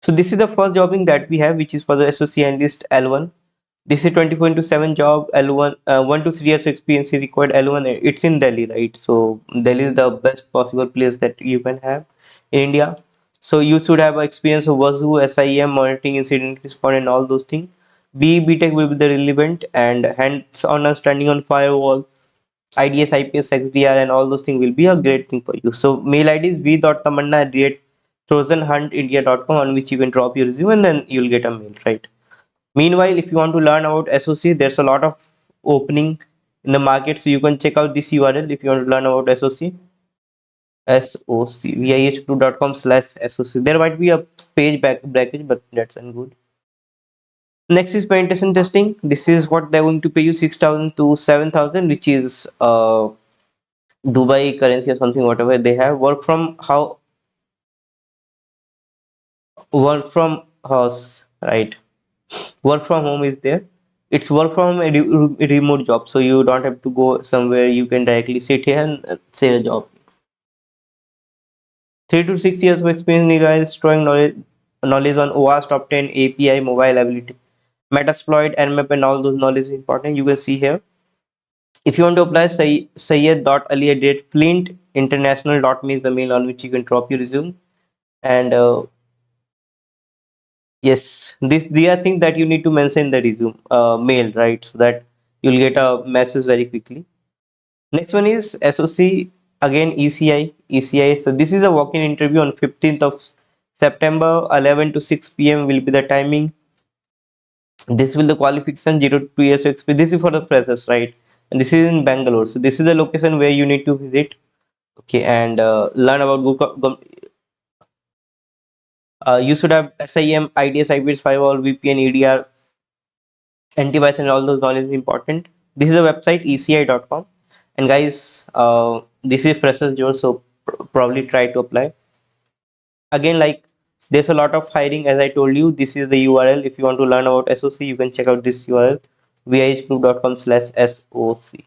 So this is the first jobbing that we have, which is for the SOC Analyst L1. This is 24/7 job. L1, 1 to 3 years experience is required. L1, it's in Delhi, right? So Delhi is the best possible place that you can have in India. So you should have experience of Wazoo, SIM, monitoring, incident response, and all those things. BTech will be the relevant, and hands-on understanding on firewall, IDS, IPS, XDR, and all those things will be a great thing for you. So mail ID is v.tamanna@trojanhuntindia.com, on which you can drop your resume and then you'll get a mail, right? Meanwhile, if you want to learn about SOC, there's a lot of opening in the market, so you can check out this URL if you want to learn about SOC. VIEH2.com/SOC. There might be a page back package, but that's good. Next is penetration testing. This is what they're going to pay you 6,000 to 7,000, which is Dubai currency or something, whatever they have. Work from house, right? Work from home is there. It's work from a remote job, so you don't have to go somewhere. You can directly sit here and say a job. 3 to 6 years of experience requires strong knowledge on OWASP top 10 API mobile ability. Metasploit, Nmap, and all those knowledge is important. You can see here. If you want to apply, say Syed.ali@flint international.me is the mail on which you can drop your resume. And yes, these are things that you need to mention in the resume mail, right? So that you'll get a message very quickly. Next one is SOC, again ECI. So this is a walk-in interview on 15th of September, 11 to 6 p.m. will be the timing. This will the qualification 0 to 2 years of experience. This is for the freshers, right? And this is in Bangalore. So this is the location where you need to visit. Okay, and learn about you should have SIM, IDS, IPS, firewall, VPN, EDR, antivirus, and all those knowledge is important. This is a website eci.com, and guys, this is freshers job, so probably try to apply. Again, like there's a lot of hiring, as I told you. This is the URL. If you want to learn about SOC, you can check out this URL, vihgroup.com/SOC.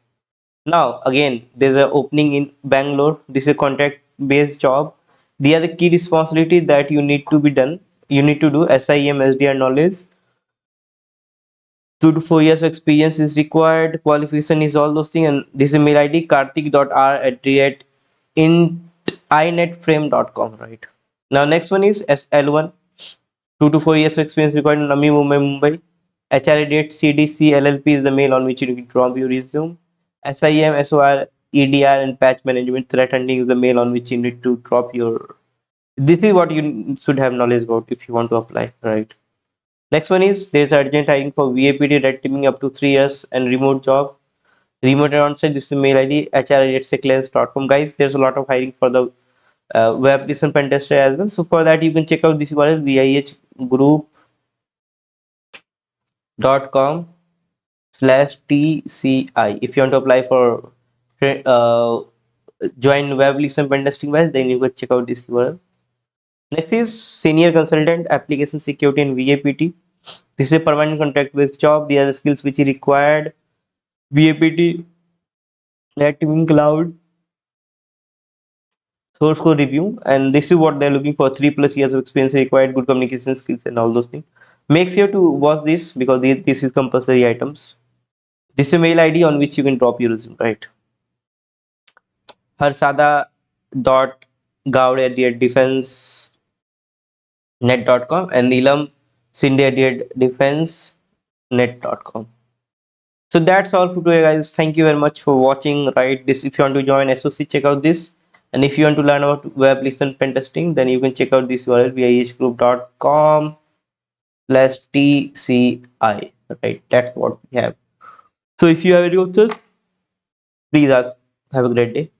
Now, again, there's an opening in Bangalore. This is a contract-based job. The other key responsibility that you need to be done. You need to do SIM, SDR knowledge. 2 to 4 years of experience is required. Qualification is all those things. And this is mail ID kartik.r@inetframe.com, right? Now, next one is SL1. 2 to 4 years of experience required in Navi Mumbai. HR CDC LLP is the mail on which you can drop your resume. SIM, SOR, EDR, and patch management threat hunting is the mail on which you need to drop your. This is what you should have knowledge about if you want to apply, right? Next one is there's urgent hiring for VAPT red teaming up to 3 years and remote job. Remote and on-site, this is mail ID hr@seclens.com. Guys, there's a lot of hiring for the web application pen tester as well. So for that, you can check out this URL vihgroup.com/TCI. If you want to apply for join web application pen testing guys, then you can check out this URL. Next is senior consultant application security and VAPT. This is a permanent contract based job. The other skills which is required: VAPT, red teaming cloud, source code review, and this is what they're looking for. 3+ years of experience required, good communication skills, and all those things. Make sure to watch this because this is compulsory items. This is a mail ID on which you can drop your resume, right? harsada.gaud@defensenet.com and Neelam Sinde@defensenet.com. So that's all for today, guys. Thank you very much for watching. Right, this if you want to join SOC, check out this. And if you want to learn about web application pen testing, then you can check out this URL vihgroup.com/TCI. Right, that's what we have. So if you have any questions, please ask. Have a great day.